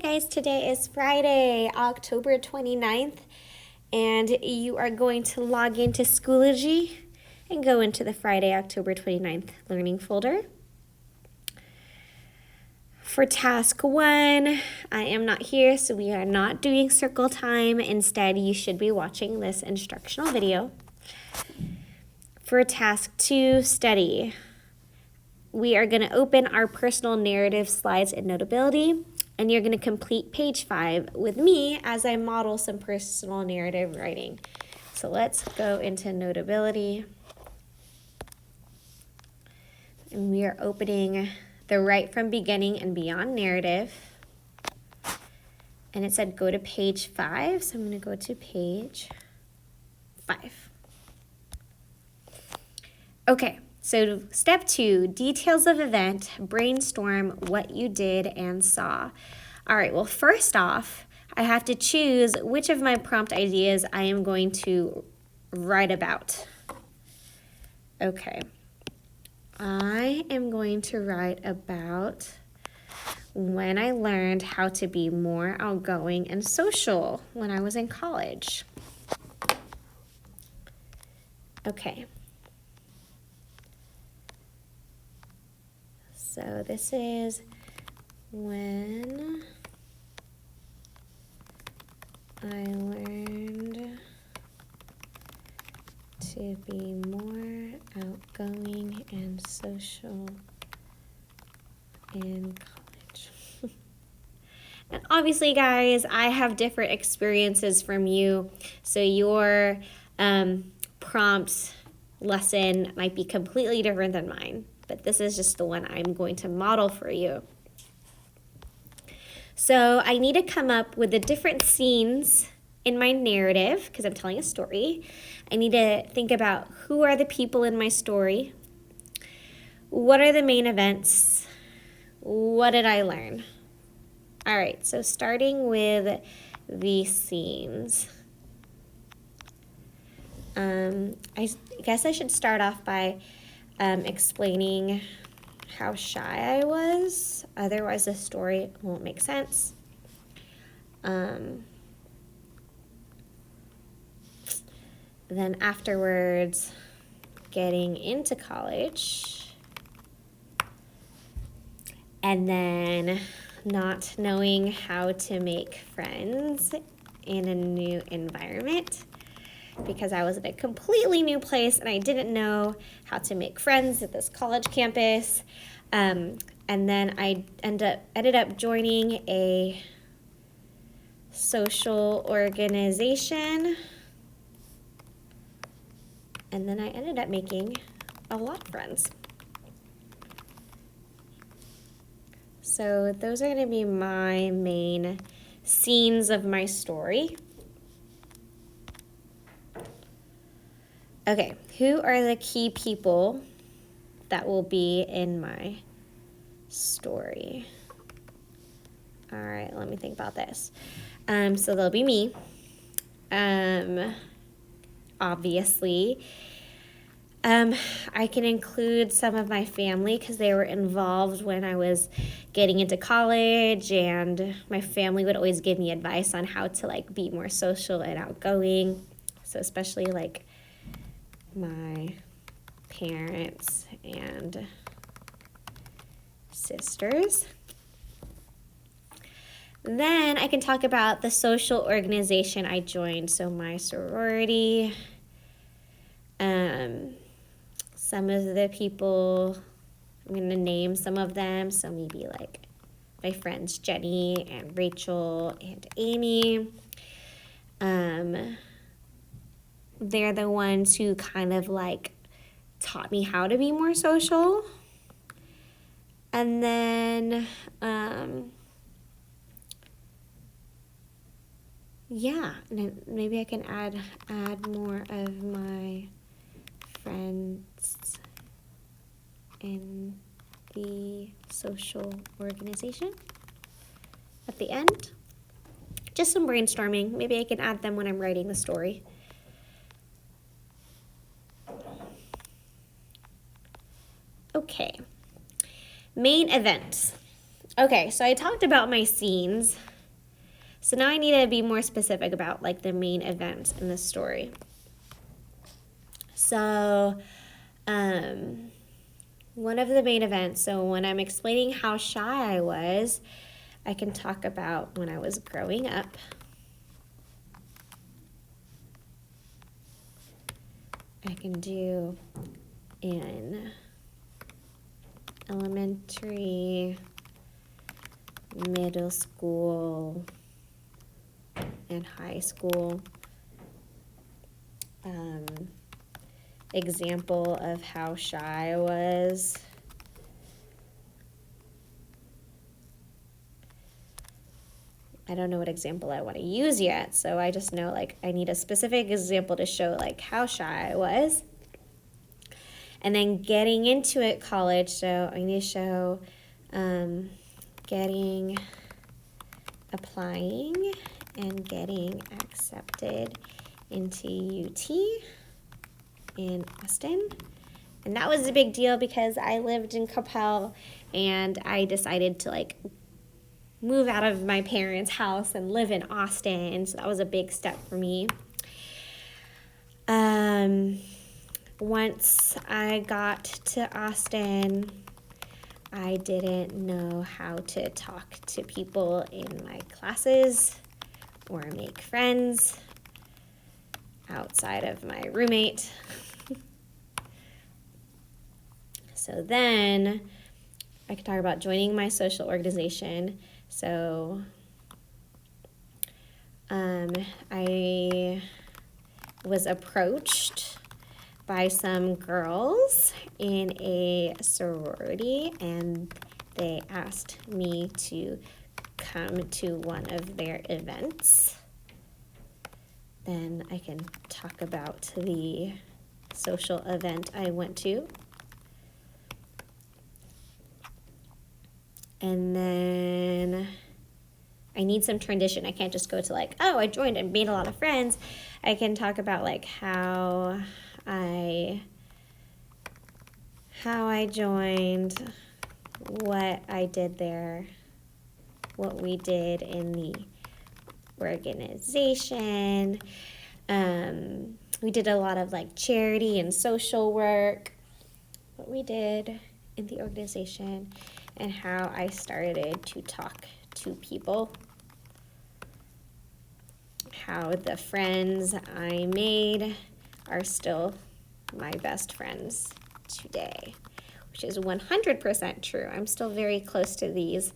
there, guys. Today is Friday, October 29th, and you are going to log into Schoology and go into the Friday, October 29th learning folder. For task 1, I am not here, so we are not doing circle time. Instead, you should be watching this instructional video. For task 2, study, we are going to open our personal narrative slides in Notability, and you're going to complete page 5 with me as I model some personal narrative writing. So let's go into Notability. And we are opening the Write from Beginning and Beyond narrative. And it said go to page 5, so I'm going to go to page 5. Okay. So step 2, details of event, brainstorm what you did and saw. All right, well, first off, I have to choose which of my prompt ideas I am going to write about. Okay, I am going to write about when I learned how to be more outgoing and social when I was in college. Okay. So this is when I learned to be more outgoing and social in college. And obviously, guys, I have different experiences from you, so your prompt lesson might be completely different than mine. But this is just the one I'm going to model for you. So I need to come up with the different scenes in my narrative because I'm telling a story. I need to think about who are the people in my story. What are the main events? What did I learn? All right, so starting with the scenes. I guess I should start off by explaining how shy I was. Otherwise, the story won't make sense. Then afterwards, getting into college. And then not knowing how to make friends in a new environment, because I was in a completely new place and I didn't know how to make friends at this college campus. And then I ended up joining a social organization. And then I ended up making a lot of friends. So those are going to be my main scenes of my story. Okay, who are the key people that will be in my story? All right, let me think about this. So there'll be me, obviously. I can include some of my family because they were involved when I was getting into college, and my family would always give me advice on how to be more social and outgoing. So especially my parents and sisters. Then I can talk about the social organization I joined, so my sorority. Some of the people, I'm going to name some of them, so maybe my friends Jenny and Rachel and Amy. They're the ones who kind of taught me how to be more social. And then, yeah, maybe I can add more of my friends in the social organization at the end. Just some brainstorming. Maybe I can add them when I'm writing the story. Okay. Main events. Okay, so I talked about my scenes. So now I need to be more specific about like the main events in the story. So, one of the main events, so when I'm explaining how shy I was, I can talk about when I was growing up. I can do in elementary, middle school, and high school. Example of how shy I was. I don't know what example I want to use yet, so I just know like I need a specific example to show like how shy I was. And then getting into it, college, so I need to show applying and getting accepted into UT in Austin. And that was a big deal because I lived in Coppell and I decided to like move out of my parents' house and live in Austin. So that was a big step for me. Once I got to Austin, I didn't know how to talk to people in my classes or make friends outside of my roommate. So then I could talk about joining my social organization. So I was approached by some girls in a sorority, and they asked me to come to one of their events. Then I can talk about the social event I went to. And then I need some transition. I can't just go to like, oh, I joined and made a lot of friends. I can talk about like how I joined, what I did there, what we did in the organization. We did a lot of like charity and social work, what we did in the organization, and how I started to talk to people, how the friends I made are still my best friends today, which is 100% true. I'm still very close to these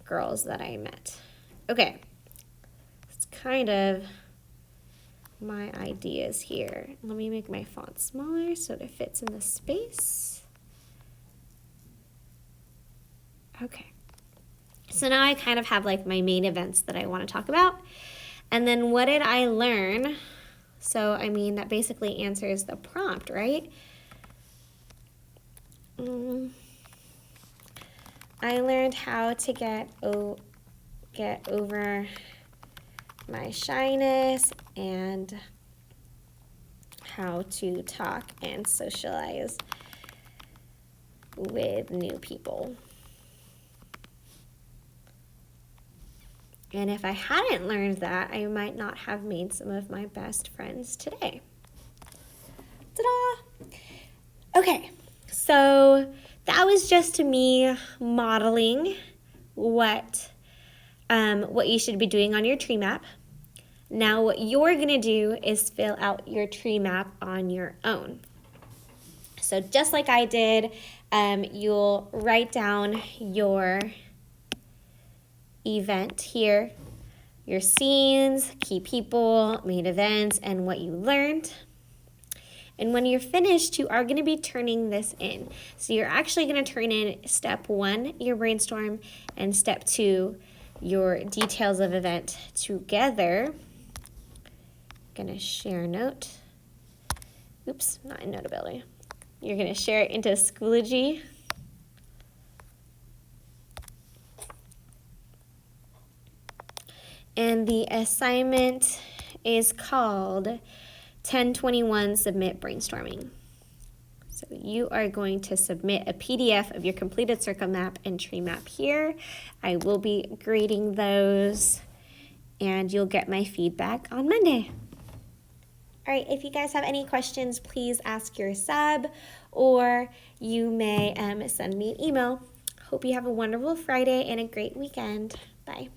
girls that I met. Okay, it's kind of my ideas here. Let me make my font smaller so that it fits in the space. Okay, so now I kind of have like my main events that I want to talk about. And then what did I learn? So, I mean, that basically answers the prompt, right? I learned how to get over my shyness and how to talk and socialize with new people. And if I hadn't learned that, I might not have made some of my best friends today. Ta-da! Okay, so that was just me modeling what you should be doing on your tree map. Now what you're going to do is fill out your tree map on your own. So just like I did, you'll write down your event here, your scenes, key people, main events, and what you learned. And when you're finished, you are going to be turning this in. So you're actually going to turn in step 1, your brainstorm, and step 2, your details of event together. I'm going to share a note. Oops, not in Notability. You're going to share it into Schoology. And the assignment is called 1021 Submit Brainstorming. So you are going to submit a PDF of your completed circle map and tree map here. I will be grading those, and you'll get my feedback on Monday. All right, if you guys have any questions, please ask your sub, or you may send me an email. Hope you have a wonderful Friday and a great weekend. Bye.